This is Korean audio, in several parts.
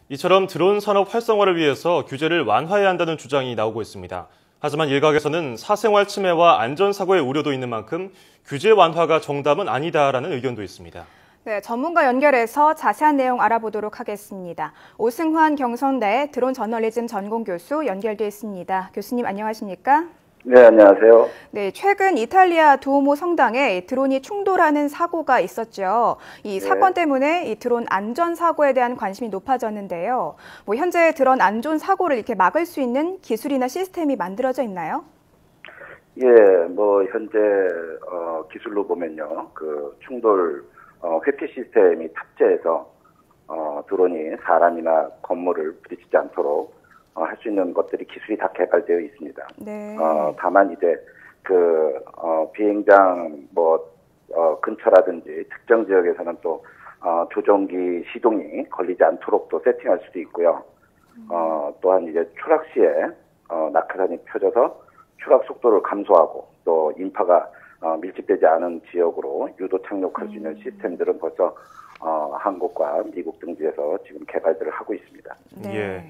이처럼 드론 산업 활성화를 위해서 규제를 완화해야 한다는 주장이 나오고 있습니다. 하지만 일각에서는 사생활 침해와 안전사고의 우려도 있는 만큼 규제 완화가 정답은 아니다라는 의견도 있습니다. 네, 전문가 연결해서 자세한 내용 알아보도록 하겠습니다. 오승환 경성대 드론 저널리즘 전공 교수 연결돼 있습니다. 교수님 안녕하십니까? 네, 안녕하세요. 네, 최근 이탈리아 두오모 성당에 드론이 충돌하는 사고가 있었죠. 이 사건 때문에 이 드론 안전 사고에 대한 관심이 높아졌는데요. 현재 드론 안전 사고를 이렇게 막을 수 있는 기술이나 시스템이 만들어져 있나요? 예, 현재 기술로 보면요, 그 충돌 회피 시스템이 탑재해서 드론이 사람이나 건물을 부딪히지 않도록 할 수 있는 것들이 기술이 다 개발되어 있습니다. 네. 다만 이제 비행장 근처라든지 특정 지역에서는 또 조종기 시동이 걸리지 않도록 또 세팅할 수도 있고요. 또한 이제 추락 시에 낙하산이 펴져서 추락 속도를 감소하고 또 인파가 밀집되지 않은 지역으로 유도 착륙할 수 있는 시스템들은 벌써 한국과 미국 등지에서 지금 개발들을 하고 있습니다. 네.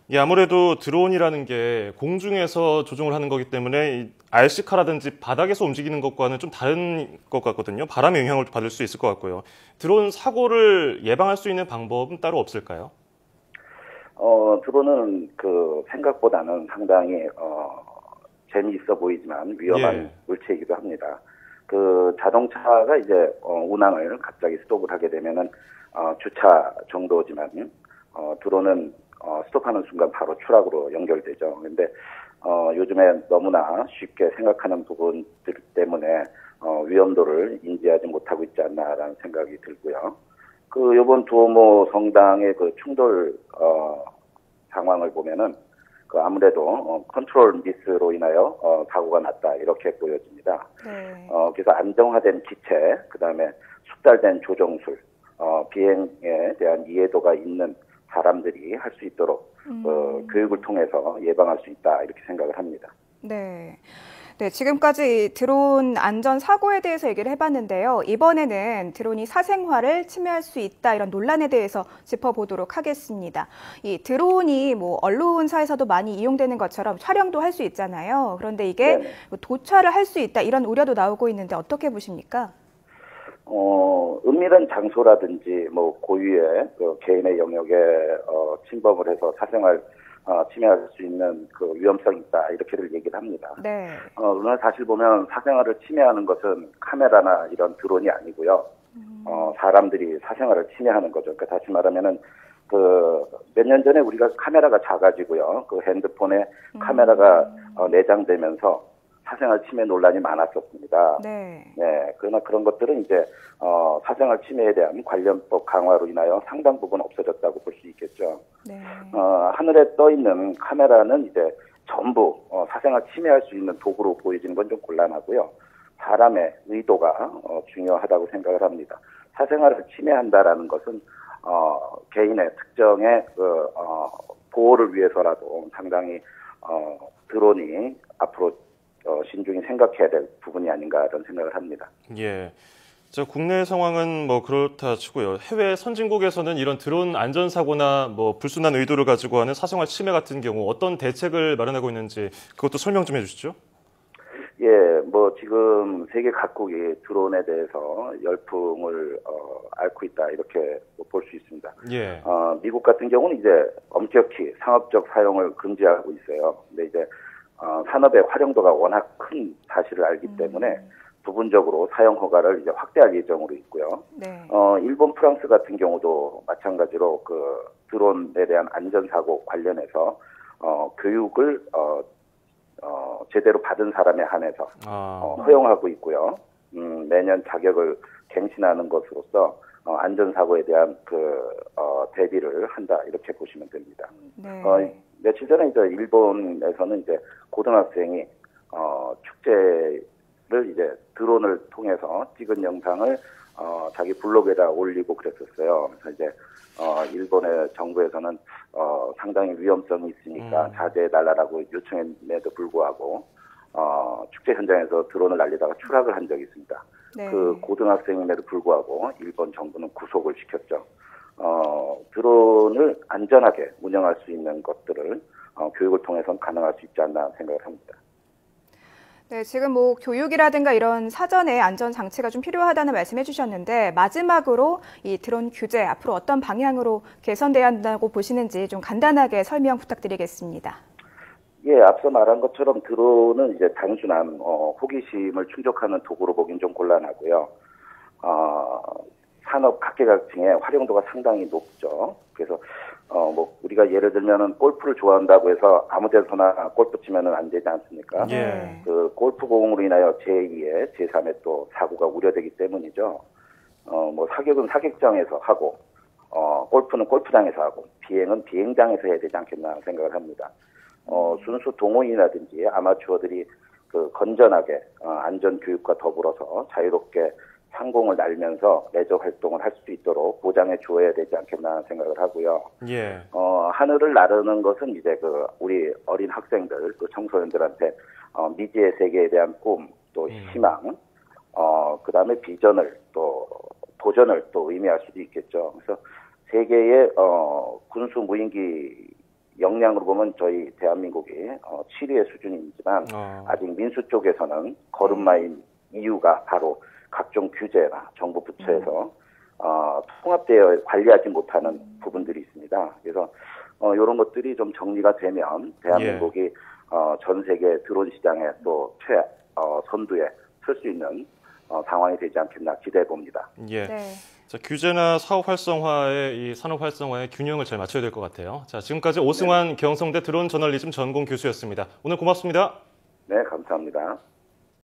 예, 아무래도 드론이라는 게 공중에서 조종을 하는 거기 때문에 RC카라든지 바닥에서 움직이는 것과는 좀 다른 것 같거든요. 바람의 영향을 받을 수 있을 것 같고요. 드론 사고를 예방할 수 있는 방법은 따로 없을까요? 드론은 생각보다는 상당히 재미있어 보이지만 위험한 물체이기도 합니다. 자동차가 이제 운항을 갑자기 스톱을 하게 되면은 주차 정도지만 드론은 스톱하는 순간 바로 추락으로 연결되죠. 근데 요즘에 너무나 쉽게 생각하는 부분들 때문에 위험도를 인지하지 못하고 있지 않나라는 생각이 들고요. 이번 두오모 성당의 충돌 상황을 보면은 아무래도 컨트롤 미스로 인하여 사고가 났다 이렇게 보여집니다. 네. 그래서 안정화된 기체, 그다음에 숙달된 조종술, 비행에 대한 이해도가 있는 사람들이 할 수 있도록 교육을 통해서 예방할 수 있다 이렇게 생각을 합니다. 네. 네, 지금까지 드론 안전 사고에 대해서 얘기를 해봤는데요. 이번에는 드론이 사생활을 침해할 수 있다 이런 논란에 대해서 짚어보도록 하겠습니다. 이 드론이 언론사에서도 많이 이용되는 것처럼 촬영도 할 수 있잖아요. 그런데 이게 도촬을 할 수 있다 이런 우려도 나오고 있는데 어떻게 보십니까? 은밀한 장소라든지 고유의 개인의 영역에 침범을 해서 사생활 침해할 수 있는 위험성이 있다 이렇게들 얘기를 합니다. 네. 그러나 사실 보면 사생활을 침해하는 것은 카메라나 이런 드론이 아니고요. 사람들이 사생활을 침해하는 거죠. 그러니까 다시 말하면은 몇 년 전에 우리가 카메라가 작아지고요. 핸드폰에 카메라가 내장되면서 사생활 침해 논란이 많았었습니다. 네. 네. 그러나 그런 것들은 이제 사생활 침해에 대한 관련법 강화로 인하여 상당 부분 없어졌다고 볼 수 있겠죠. 네. 하늘에 떠 있는 카메라는 이제 전부 사생활 침해할 수 있는 도구로 보여지는 건 좀 곤란하고요. 사람의 의도가 중요하다고 생각을 합니다. 사생활을 침해한다라는 것은 개인의 특정의 보호를 위해서라도 상당히 드론이 앞으로 신중히 생각해야 될 부분이 아닌가 이런 생각을 합니다. 예. 국내 상황은 그렇다 치고요. 해외 선진국에서는 이런 드론 안전사고나 불순한 의도를 가지고 하는 사생활 침해 같은 경우 어떤 대책을 마련하고 있는지 그것도 설명 좀 해주시죠. 예, 지금 세계 각국이 드론에 대해서 열풍을 앓고 있다 이렇게 볼 수 있습니다. 예. 미국 같은 경우는 이제 엄격히 상업적 사용을 금지하고 있어요. 근데 이제 산업의 활용도가 워낙 큰 사실을 알기 때문에 부분적으로 사용 허가를 이제 확대할 예정으로 있고요. 네. 일본, 프랑스 같은 경우도 마찬가지로 드론에 대한 안전사고 관련해서 교육을 제대로 받은 사람에 한해서 허용하고 있고요. 매년 자격을 갱신하는 것으로서 안전사고에 대한 대비를 한다 이렇게 보시면 됩니다. 네. 며칠 전에 이제 일본에서는 이제 고등학생이 축제를 이제 드론을 통해서 찍은 영상을 자기 블로그에다 올리고 그랬었어요. 그래서 이제 일본의 정부에서는 상당히 위험성이 있으니까 자제해달라고 요청했음에도 불구하고 축제 현장에서 드론을 날리다가 추락을 한 적이 있습니다. 네. 고등학생임에도 불구하고 일본 정부는 구속을 시켰죠. 드론을 안전하게 운영할 수 있는 것들을 교육을 통해서는 가능할 수 있지 않나 생각을 합니다. 네, 지금 뭐 교육이라든가 이런 사전에 안전 장치가 좀 필요하다는 말씀해 주셨는데 마지막으로 이 드론 규제 앞으로 어떤 방향으로 개선돼야 한다고 보시는지 좀 간단하게 설명 부탁드리겠습니다. 예, 앞서 말한 것처럼 드론은 이제 단순한 호기심을 충족하는 도구로 보긴 좀 곤란하고요. 산업 각계각층의 활용도가 상당히 높죠. 그래서 뭐 우리가 예를 들면은 골프를 좋아한다고 해서 아무 데서나 골프 치면은 안 되지 않습니까? 예. 그 골프공으로 인하여 제2의 제3의 또 사고가 우려되기 때문이죠. 뭐 사격은 사격장에서 하고 골프는 골프장에서 하고 비행은 비행장에서 해야 되지 않겠나 생각을 합니다. 순수 동호인이라든지 아마추어들이 그 건전하게 안전 교육과 더불어서 자유롭게 상공을 날면서 레저 활동을 할 수 있도록 보장해 주어야 되지 않겠나 생각을 하고요. 예. 하늘을 나르는 것은 이제 그 우리 어린 학생들 또 청소년들한테 미지의 세계에 대한 꿈, 또 희망, 그다음에 비전을 또 도전을 또 의미할 수도 있겠죠. 그래서 세계의 군수 무인기 역량으로 보면 저희 대한민국이 7위의 수준이지만 아직 민수 쪽에서는 걸음마인 이유가 바로 각종 규제나 정부 부처에서 통합되어 관리하지 못하는 부분들이 있습니다. 그래서 이런 것들이 좀 정리가 되면 대한민국이 전 세계 드론 시장에 또 선두에 설 수 있는 상황이 되지 않겠나 기대해 봅니다. 예. 네. 자, 규제나 사업 활성화의 이 산업 활성화의 균형을 잘 맞춰야 될 것 같아요. 자, 지금까지 오승환 경성대 드론 저널리즘 전공 교수였습니다. 오늘 고맙습니다. 네, 감사합니다.